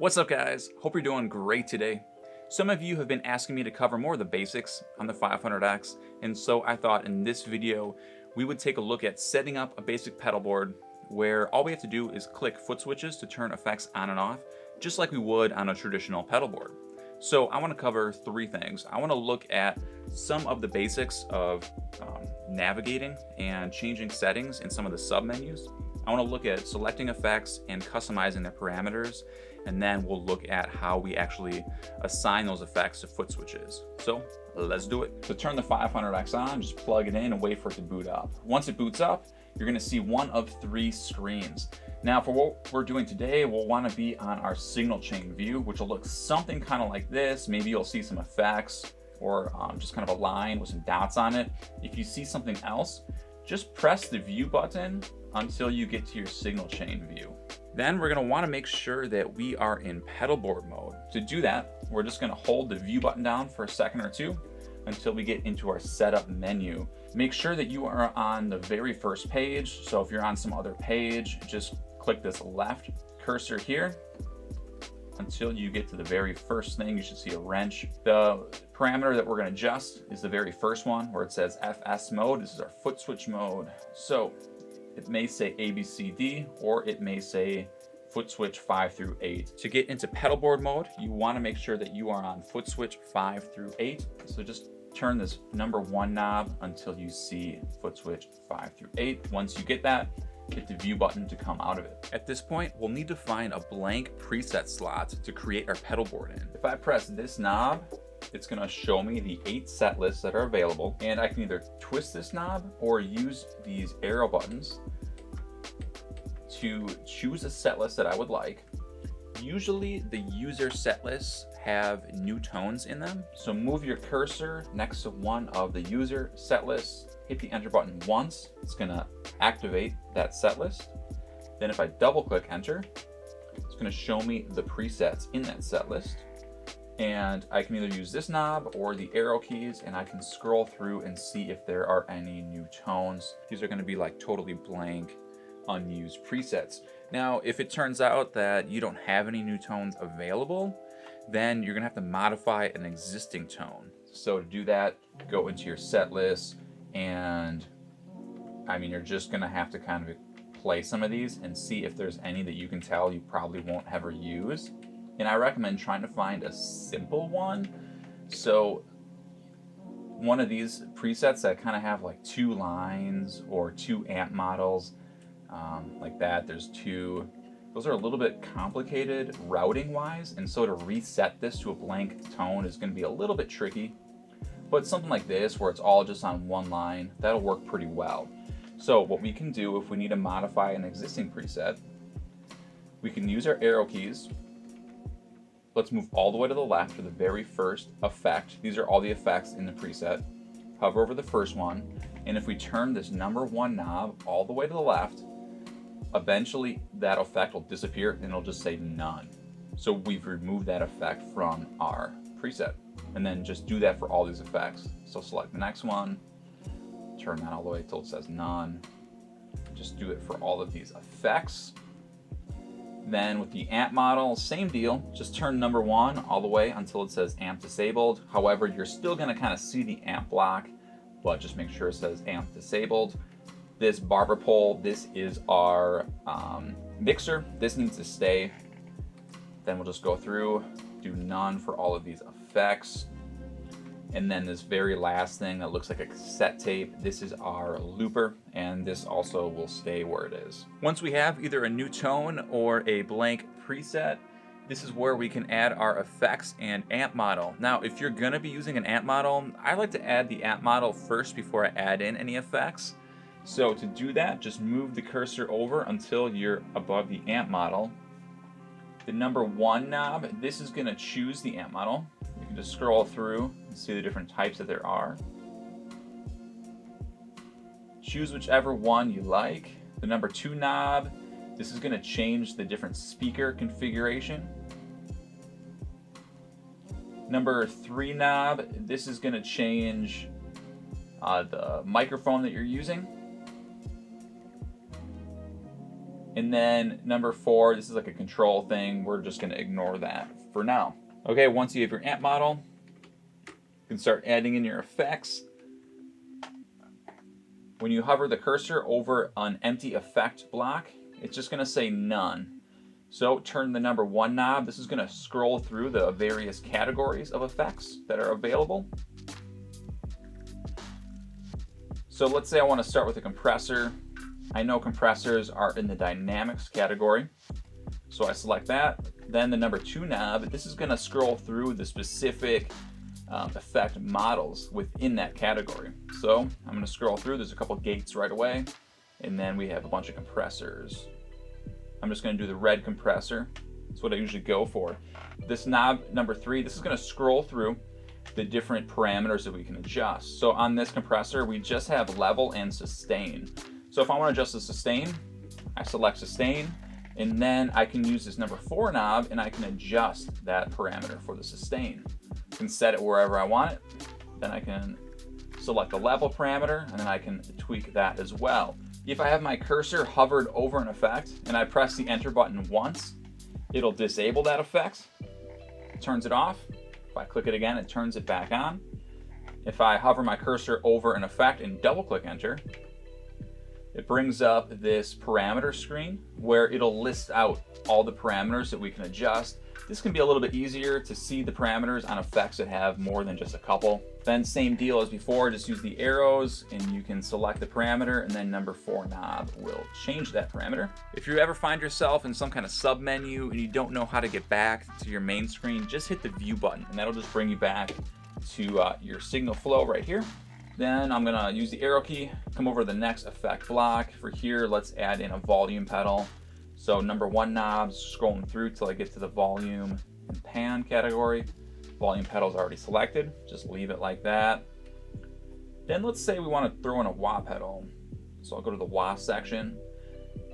What's up, guys? Hope you're doing great today. Some of you have been asking me to cover more of the basics on the 500X, and so I thought in this video we would take a look at setting up a basic pedal board where all we have to do is click foot switches to turn effects on and off, just like we would on a traditional pedal board. So I want to cover three things. I want to look at some of the basics of navigating and changing settings in some of the sub-menus. I want to look at selecting effects and customizing their parameters, and then we'll look at how we actually assign those effects to foot switches. So let's do it. To turn the 500X on, just plug it in and wait for it to boot up. Once it boots up, you're going to see one of three screens. Now for what we're doing today, we'll want to be on our signal chain view, which will look something kind of like this. Maybe you'll see some effects or just kind of a line with some dots on it. If you see something else, just press the view button until you get to your signal chain view. Then we're going to want to make sure that we are in pedalboard mode. To do that, we're just going to hold the view button down for a second or two until we get into our setup menu. Make sure that you are on the very first page. So if you're on some other page, just click this left cursor here until you get to the very first thing. You should see a wrench. The parameter that we're going to adjust is the very first one where it says FS mode. This is our foot switch mode. So it may say ABCD or it may say foot switch 5 through 8. To get into pedalboard mode, you want to make sure that you are on foot switch 5 through 8. So just turn this number 1 knob until you see foot switch 5 through 8. Once you get that, hit the view button to come out of it. At this point, we'll need to find a blank preset slot to create our pedal board in. If I press this knob, it's going to show me the 8 set lists that are available, and I can either twist this knob or use these arrow buttons to choose a set list that I would like. Usually the user set lists have new tones in them, so move your cursor next to one of the user set lists, hit the enter button once. It's going to activate that set list. Then if I double click enter, it's going to show me the presets in that set list. And I can either use this knob or the arrow keys, and I can scroll through and see if there are any new tones. These are going to be like totally blank, unused presets. Now, if it turns out that you don't have any new tones available, then you're going to have to modify an existing tone. So to do that, go into your set list, and you're just going to have to kind of play some of these and see if there's any that you can tell you probably won't ever use. And I recommend trying to find a simple one. So one of these presets that kind of have like 2 lines or 2 amp models, like that. There's 2. Those are a little bit complicated routing wise, and so to reset this to a blank tone is going to be a little bit tricky. But something like this, where it's all just on one line, that'll work pretty well. So what we can do if we need to modify an existing preset, we can use our arrow keys. Let's move all the way to the left for the very first effect. These are all the effects in the preset. Hover over the first one, and if we turn this number 1 knob all the way to the left, eventually that effect will disappear and it'll just say none. So we've removed that effect from our preset. And then just do that for all these effects. So select the next one, turn that all the way until it says none. Just do it for all of these effects. Then with the amp model, same deal. Just turn number 1 all the way until it says amp disabled. However, you're still going to kind of see the amp block, but just make sure it says amp disabled. This barber pole, this is our mixer. This needs to stay. Then we'll just go through, do none for all of these effects. And then this very last thing that looks like a cassette tape, this is our looper, and this also will stay where it is. Once we have either a new tone or a blank preset, this is where we can add our effects and amp model. Now, if you're gonna be using an amp model, I like to add the amp model first before I add in any effects. So to do that, just move the cursor over until you're above the amp model. The number 1 knob, this is gonna choose the amp model. You can just scroll through and see the different types that there are. Choose whichever one you like. The number 2 knob, this is going to change the different speaker configuration. Number 3 knob, this is going to change the microphone that you're using. And then number 4, this is like a control thing. We're just going to ignore that for now. Okay, once you have your amp model, you can start adding in your effects. When you hover the cursor over an empty effect block, it's just going to say none. So turn the number 1 knob. This is going to scroll through the various categories of effects that are available. So let's say I want to start with a compressor. I know compressors are in the dynamics category, so I select that. Then the number 2 knob, this is going to scroll through the specific effect models within that category. So I'm going to scroll through. There's a couple gates right away, and then we have a bunch of compressors. I'm just going to do the red compressor. That's what I usually go for. This knob, number 3, this is going to scroll through the different parameters that we can adjust. So on this compressor, we just have level and sustain. So if I want to adjust the sustain, I select sustain, and then I can use this number 4 knob and I can adjust that parameter for the sustain. I can set it wherever I want it. Then I can select the level parameter, and then I can tweak that as well. If I have my cursor hovered over an effect and I press the enter button once, it'll disable that effect, turns it off. If I click it again, it turns it back on. If I hover my cursor over an effect and double click enter, it brings up this parameter screen where it'll list out all the parameters that we can adjust. This can be a little bit easier to see the parameters on effects that have more than just a couple. Then same deal as before, just use the arrows and you can select the parameter, and then number 4 knob will change that parameter. If you ever find yourself in some kind of sub menu and you don't know how to get back to your main screen, just hit the view button and that'll just bring you back to your signal flow right here. Then I'm gonna use the arrow key, come over to the next effect block. For here, let's add in a volume pedal. So number 1 knob, scrolling through till I get to the volume and pan category. Volume pedal's already selected, just leave it like that. Then let's say we want to throw in a wah pedal. So I'll go to the wah section,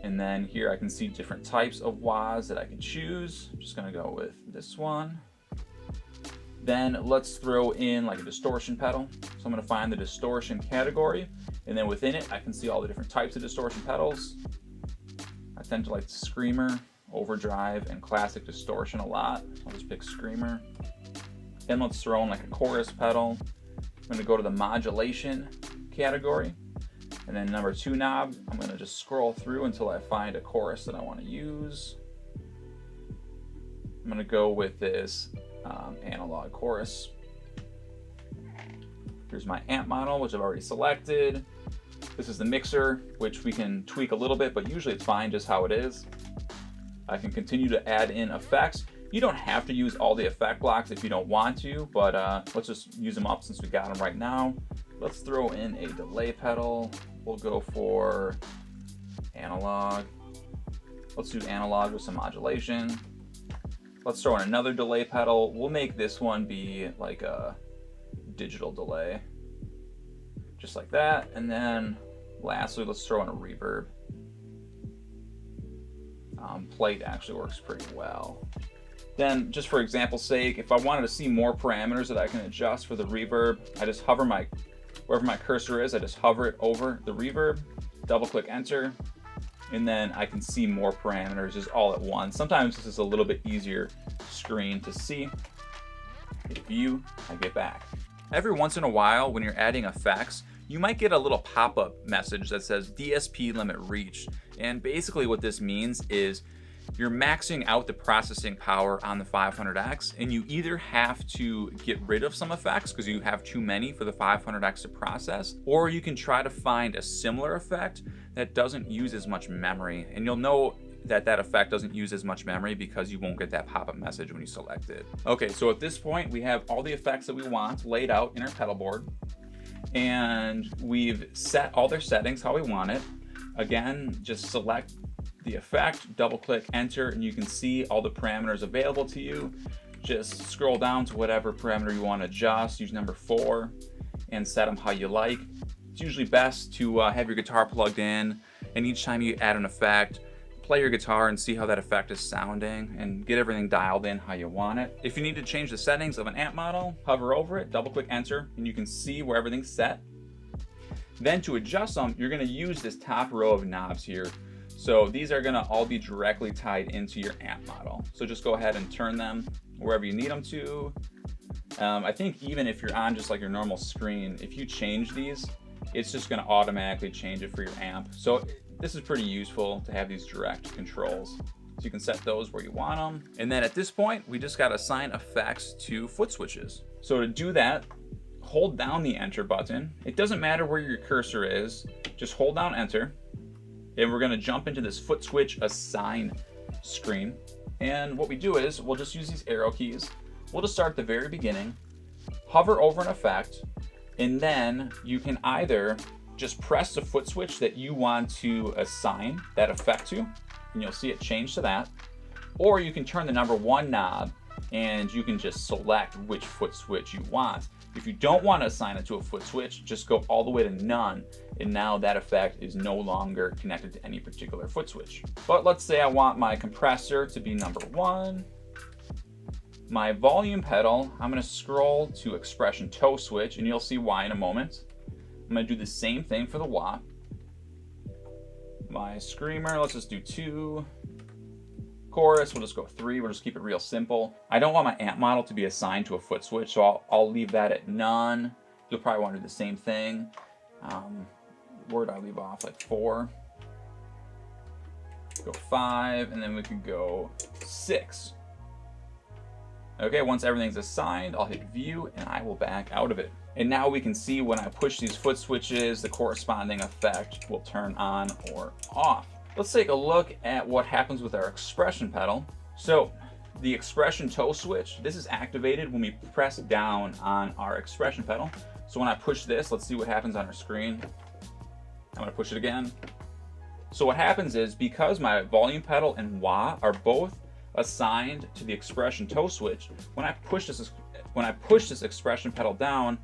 and then here I can see different types of wahs that I can choose. I'm just gonna go with this one. Then let's throw in like a distortion pedal. So I'm gonna find the distortion category, and then within it I can see all the different types of distortion pedals. I tend to like Screamer, Overdrive, and Classic Distortion a lot. I'll just pick Screamer. Then let's throw in like a chorus pedal. I'm gonna go to the modulation category, and then number 2 knob, I'm gonna just scroll through until I find a chorus that I wanna use. I'm gonna go with this analog chorus. Here's my amp model, which I've already selected. This is the mixer, which we can tweak a little bit, but usually it's fine just how it is. I can continue to add in effects. You don't have to use all the effect blocks if you don't want to, but let's just use them up since we got them right now. Let's throw in a delay pedal. We'll go for analog. Let's do analog with some modulation. Let's throw in another delay pedal. We'll make this one be like a digital delay. Just like that. And then lastly, let's throw in a reverb. Plate actually works pretty well. Then just for example's sake, if I wanted to see more parameters that I can adjust for the reverb, I just hover wherever my cursor is, I just hover it over the reverb, double click enter, and then I can see more parameters just all at once. Sometimes this is a little bit easier screen to see. Hit view, I get back. Every once in a while when you're adding effects, you might get a little pop-up message that says DSP limit reached. And basically what this means is you're maxing out the processing power on the 500X, and you either have to get rid of some effects because you have too many for the 500X to process, or you can try to find a similar effect that doesn't use as much memory. And you'll know that that effect doesn't use as much memory because you won't get that pop-up message when you select it. Okay, so at this point we have all the effects that we want laid out in our pedal board, and we've set all their settings how we want it. Again, just select the effect, double click enter, and you can see all the parameters available to you. Just scroll down to whatever parameter you want to adjust, use number 4 and set them how you like. It's usually best to have your guitar plugged in, and each time you add an effect, play your guitar and see how that effect is sounding and get everything dialed in how you want it. If you need to change the settings of an amp model, hover over it, double click enter, and you can see where everything's set. Then to adjust them, you're going to use this top row of knobs here. So these are gonna all be directly tied into your amp model. So just go ahead and turn them wherever you need them to. I think even if you're on just like your normal screen, if you change these, it's just gonna automatically change it for your amp. So this is pretty useful to have these direct controls. So you can set those where you want them. And then at this point, we just gotta assign effects to foot switches. So to do that, hold down the enter button. It doesn't matter where your cursor is, just hold down enter. And we're gonna jump into this foot switch assign screen. And what we do is, we'll just use these arrow keys. We'll just start at the very beginning, hover over an effect, and then you can either just press the foot switch that you want to assign that effect to, and you'll see it change to that. Or you can turn the number 1 knob and you can just select which foot switch you want. If you don't want to assign it to a foot switch, just go all the way to none, and now that effect is no longer connected to any particular foot switch. But let's say I want my compressor to be number 1. My volume pedal, I'm going to scroll to expression toe switch, and you'll see why in a moment. I'm going to do the same thing for the wah. My screamer, let's just do 2. Chorus, we'll just go 3. We'll just keep it real simple. I don't want my amp model to be assigned to a foot switch, so I'll leave that at none. You'll probably want to do the same thing. Where did I leave off? Like 4. Go 5, and then we could go 6. Okay, once everything's assigned, I'll hit view and I will back out of it. And now we can see when I push these foot switches, the corresponding effect will turn on or off. Let's take a look at what happens with our expression pedal. So the expression toe switch, this is activated when we press down on our expression pedal. So when I push this, let's see what happens on our screen. I'm gonna push it again. So what happens is, because my volume pedal and wah are both assigned to the expression toe switch, when I push this expression pedal down,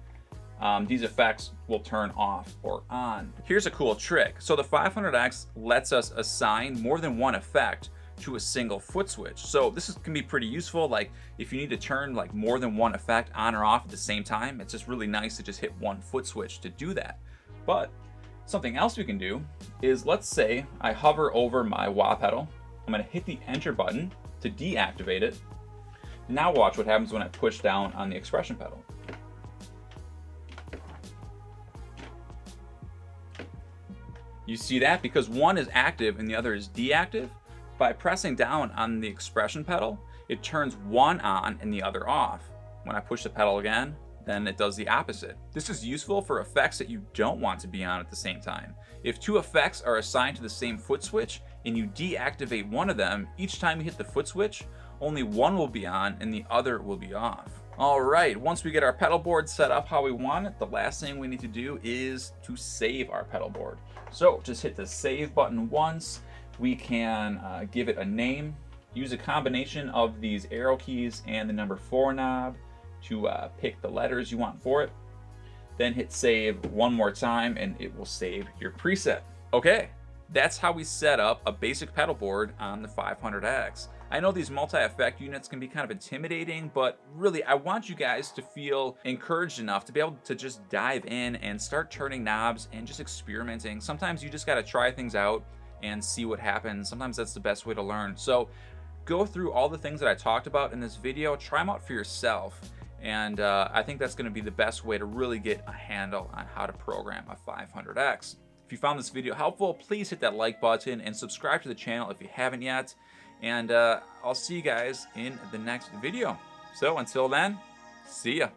these effects will turn off or on. Here's a cool trick. So the 500X lets us assign more than one effect to a single foot switch. So this can be pretty useful. Like if you need to turn like more than one effect on or off at the same time, it's just really nice to just hit one foot switch to do that. But something else we can do is, let's say I hover over my wah pedal. I'm gonna hit the enter button to deactivate it. Now watch what happens when I push down on the expression pedal. You see that? Because one is active and the other is deactive, by pressing down on the expression pedal, it turns one on and the other off. When I push the pedal again, then it does the opposite. This is useful for effects that you don't want to be on at the same time. If 2 effects are assigned to the same foot switch and you deactivate one of them, each time you hit the foot switch, only one will be on and the other will be off. All right, once we get our pedal board set up how we want it, the last thing we need to do is to save our pedal board. So just hit the save button once. We can give it a name, use a combination of these arrow keys and the number 4 knob to pick the letters you want for it. Then hit save one more time and it will save your preset. Okay, that's how we set up a basic pedal board on the 500X. I know these multi-effect units can be kind of intimidating, but really I want you guys to feel encouraged enough to be able to just dive in and start turning knobs and just experimenting. Sometimes you just gotta try things out and see what happens. Sometimes that's the best way to learn. So go through all the things that I talked about in this video, try them out for yourself. And I think that's gonna be the best way to really get a handle on how to program a 500X. If you found this video helpful, please hit that like button and subscribe to the channel if you haven't yet. And I'll see you guys in the next video. So until then, see ya.